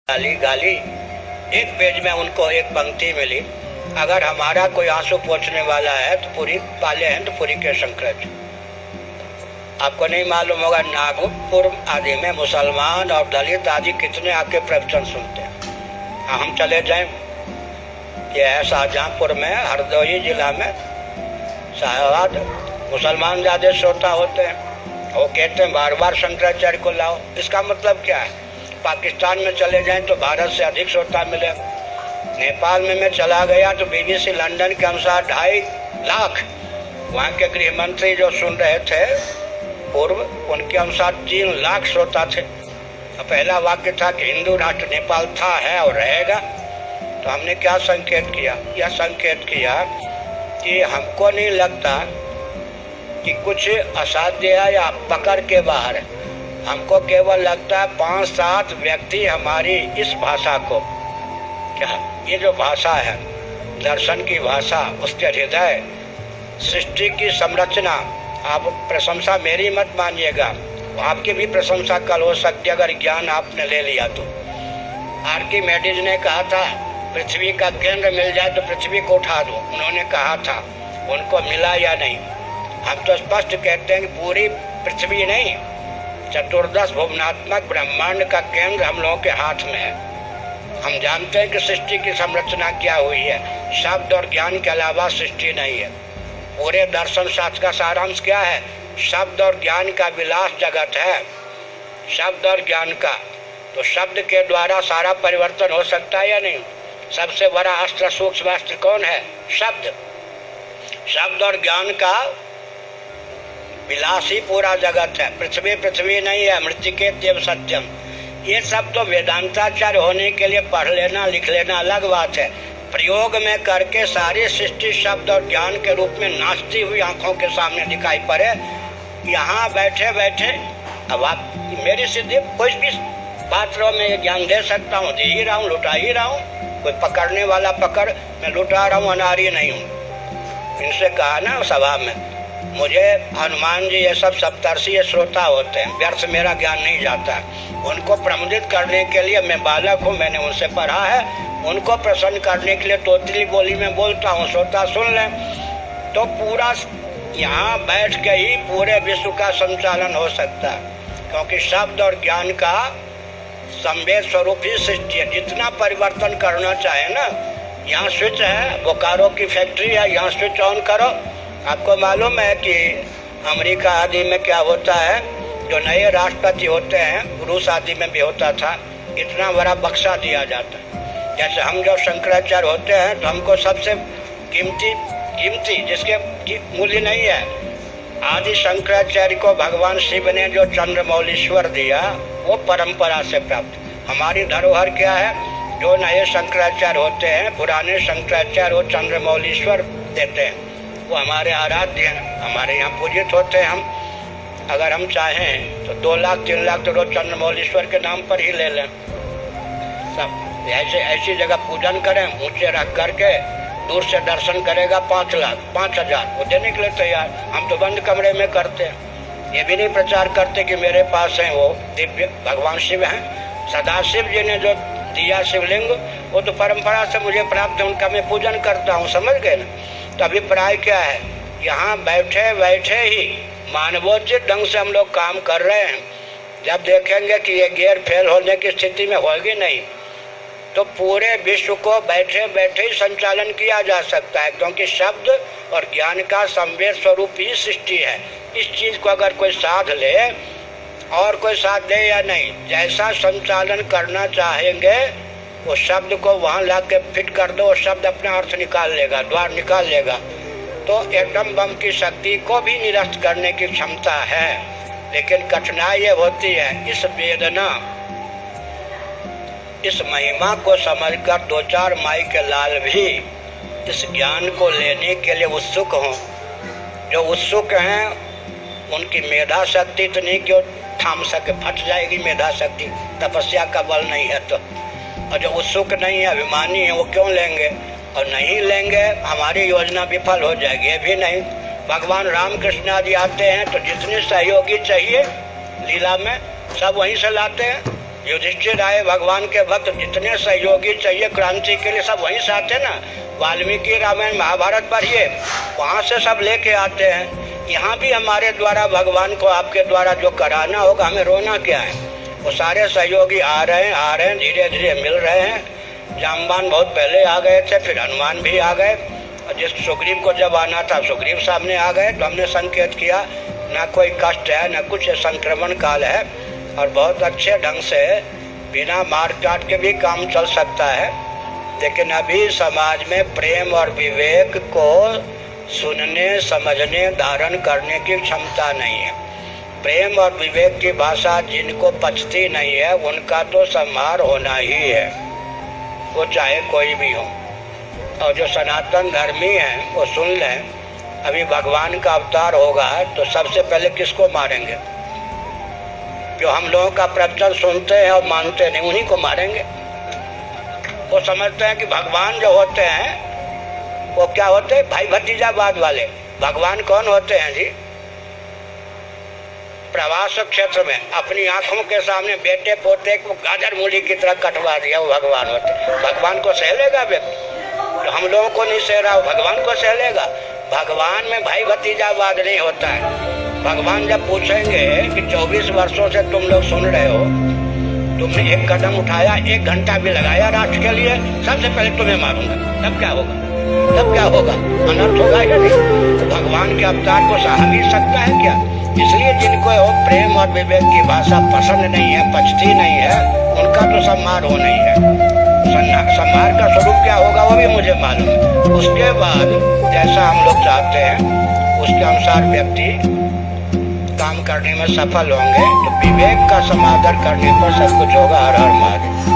गाली गाली। एक पेज में उनको एक पंक्ति मिली, अगर हमारा कोई आंसू पोंछने वाला है तो पूरी पाले हैं तो पूरी के शंकराचार्य। आपको नहीं मालूम होगा, नागपुर आदि में मुसलमान और दलित आदि कितने आके प्रवचन सुनते हैं। हम चले जाएं, ये है शाहजहांपुर में, हरदोई जिला में शाहबाद, मुसलमान ज्यादा श्रोता होते हैं। वो कहते हैं बार बार शंकराचार्य को लाओ। इसका मतलब क्या है? पाकिस्तान में चले जाएं तो भारत से अधिक श्रोता मिले। नेपाल में मैं चला गया तो BBC लंदन के अनुसार 2.5 लाख, वहाँ के गृह मंत्री जो सुन रहे थे पूर्व, उनके अनुसार 3 लाख श्रोता थे। पहला वाक्य था कि हिंदू राष्ट्र नेपाल था, है और रहेगा। तो हमने क्या संकेत किया? यह संकेत किया कि हमको नहीं लगता कि कुछ असाध्य है या पकड़ के बाहर है। हमको केवल लगता है 5-7 व्यक्ति हमारी इस भाषा को, क्या ये जो भाषा है दर्शन की भाषा, उसके हृदय, सृष्टि की संरचना, आप प्रशंसा मेरी मत मानिएगा, आपकी भी प्रशंसा कल हो सकती है अगर ज्ञान आपने ले लिया तो। आर्किमेडीज ने कहा था पृथ्वी का केंद्र मिल जाए तो पृथ्वी को उठा दो, उन्होंने कहा था, उनको मिला या नहीं? हम तो स्पष्ट कहते हैं कि पूरी पृथ्वी नहीं, चतुर्दश भुवनात्मक ब्रह्मांड का केंद्र हम लोगों के हाथ में है। हम जानते हैं कि सृष्टि की संरचना क्या हुई है। शब्द और ज्ञान के अलावा सृष्टि नहीं है। पूरे दर्शन शास्त्र का सारांश क्या है? शब्द और ज्ञान का विलास जगत है, शब्द और ज्ञान का। तो शब्द के द्वारा सारा परिवर्तन हो सकता है या नहीं? सबसे बड़ा अस्त्र, सूक्ष्म अस्त्र कौन है? शब्द। शब्द और ज्ञान का विलास ही पूरा जगत है। पृथ्वी पृथ्वी नहीं है, मृत्तिके देव सत्यम। ये सब तो वेदांताचार्य होने के लिए पढ़ लेना लिख लेना अलग बात है। प्रयोग में करके सारी सृष्टि शब्द और ज्ञान के रूप में नाचती हुई आंखों के सामने दिखाई पड़े। यहाँ बैठे बैठे अब आप मेरी सिद्धि कोई भी पात्रों में ये ज्ञान दे सकता हूँ, दे ही रहा हूँ, लुटा ही रहा हूँ। कोई पकड़ने वाला पकड़, मैं लुटा रहा हूँ, अनारी नहीं हूँ। इनसे कहा ना सभा में, मुझे हनुमान जी ये सब सप्तर्षि श्रोता होते हैं, व्यर्थ मेरा ज्ञान नहीं जाता। उनको प्रमुदित करने के लिए मैं बालक हूँ, मैंने उनसे पढ़ा है, उनको प्रसन्न करने के लिए तोतली बोली में बोलता हूँ, श्रोता सुन लें। तो पूरा यहाँ बैठ के ही पूरे विश्व का संचालन हो सकता है, क्योंकि शब्द और ज्ञान का संवेद स्वरूप ही सृष्टि है। जितना परिवर्तन करना चाहे ना, यहाँ स्विच है, बोकारो की फैक्ट्री है, यहाँ स्विच ऑन करो। आपको मालूम है कि अमेरिका आदि में क्या होता है, जो नए राष्ट्रपति होते हैं, रूस आदि में भी होता था, इतना बड़ा बक्सा दिया जाता है। जैसे हम जब शंकराचार्य होते हैं तो हमको सबसे कीमती जिसके मूल्य नहीं है, आदि शंकराचार्य को भगवान शिव ने जो चंद्रमौलीश्वर दिया, वो परंपरा से प्राप्त। हमारी धरोहर क्या है? जो नए शंकराचार्य होते हैं, पुराने शंकराचार्य वो चंद्रमौलीश्वर देते हैं, वो हमारे आराध्य हैं, हमारे यहाँ पूजित होते हैं। हम अगर हम चाहें तो 2 लाख 3 लाख तो रोज चंद्रमौलीश्वर के नाम पर ही ले लें। सब ऐसी जगह पूजन करें, ऊंचे रख करके, दूर से दर्शन करेगा 5 लाख 5,000, वो देने के लिए तैयार। हम तो बंद कमरे में करते हैं, ये भी नहीं प्रचार करते कि मेरे पास है वो दिव्य भगवान शिव हैं। सदाशिव जी ने जो दिया शिवलिंग, वो तो परंपरा से मुझे प्राप्त है, उनका मैं पूजन करता हूँ, समझ गए ना? तो अभिप्राय क्या है? यहाँ बैठे बैठे ही मानवोचित ढंग से हम लोग काम कर रहे हैं। जब देखेंगे कि ये गियर फेल होने की स्थिति में होगी नहीं, तो पूरे विश्व को बैठे बैठे ही संचालन किया जा सकता है, क्योंकि शब्द और ज्ञान का संवेद स्वरूप ही सृष्टि है। इस चीज को अगर कोई साध ले, और कोई साथ दे या नहीं, जैसा संचालन करना चाहेंगे वो शब्द को वहाँ ला के फिट कर दो, शब्द अपना अर्थ निकाल लेगा, द्वार निकाल लेगा। तो एटम बम की शक्ति को भी निरस्त करने की क्षमता है। लेकिन कठिनाई ये होती है, इस वेदना, इस महिमा को समझकर 2-4 माई के लाल भी इस ज्ञान को लेने के लिए उत्सुक हों। जो उत्सुक हैं उनकी मेधा शक्ति इतनी क्यों थाम सके, फट जाएगी मेधा शक्ति, तपस्या का बल नहीं है तो। और जो उत्सुक नहीं है, अभिमानी है, वो क्यों लेंगे? और नहीं लेंगे, हमारी योजना विफल हो जाएगी। ये भी नहीं, भगवान रामकृष्ण आदि आते हैं तो जितने सहयोगी चाहिए लीला में सब वहीं से लाते हैं। युधिष्ठिर आए, भगवान के भक्त जितने सहयोगी चाहिए क्रांति के लिए सब वहीं से आते ना। वाल्मीकि रामायण महाभारत पढ़िए, वहाँ से सब लेके आते हैं। यहाँ भी हमारे द्वारा भगवान को आपके द्वारा जो कराना होगा, हमें रोना क्या है। वो सारे सहयोगी आ रहे हैं, धीरे धीरे मिल रहे हैं। जामवान बहुत पहले आ गए थे, फिर हनुमान भी आ गए। जिस सुग्रीव को जब आना था सुग्रीव सामने आ गए, तो हमने संकेत किया ना कोई कष्ट है न कुछ, संक्रमण काल है और बहुत अच्छे ढंग से बिना मार काट के भी काम चल सकता है। लेकिन अभी समाज में प्रेम और विवेक को सुनने, समझने, धारण करने की क्षमता नहीं है। प्रेम और विवेक की भाषा जिनको पचती नहीं है, उनका तो संहार होना ही है, वो चाहे कोई भी हो। और जो सनातन धर्मी हैं वो सुन लें, अभी भगवान का अवतार होगा तो सबसे पहले किसको मारेंगे? जो हम लोगों का प्रवचन सुनते हैं और मानते नहीं, उन्हीं को मारेंगे। वो समझते हैं कि भगवान जो होते हैं वो क्या होते हैं? भाई भतीजावाद वाले। भगवान कौन होते हैं जी? प्रवास क्षेत्र में अपनी आंखों के सामने बेटे पोते को गाजर मूली की तरह कटवा दिया, वो भगवान होते हैं। भगवान को सह लेगा व्यक्ति? तो हम लोगों को नहीं सह रहा, भगवान को सह लेगा? भगवान में भाई भतीजावाद नहीं होता है। भगवान जब पूछेंगे कि 24 वर्षों से तुम लोग सुन रहे हो, तुमने एक कदम उठाया, 1 घंटा भी लगाया राष्ट्र के लिए, सबसे पहले तुम्हें मारूंगा। तब क्या होगा? तब क्या होगा? अनर्थ होगा या नहीं? तो भगवान के अवतार को सहा भी सकता है क्या? इसलिए जिनको प्रेम और विवेक की भाषा पसंद नहीं है, पचती नहीं है, उनका तो संहार हो नहीं है। संहार का स्वरूप क्या होगा वो भी मुझे मालूम है। उसके बाद जैसा हम लोग चाहते हैं उसके अनुसार व्यक्ति काम करने में सफल होंगे। तो विवेक का समादर करने पर सब कुछ होगा। हर हर महादेव।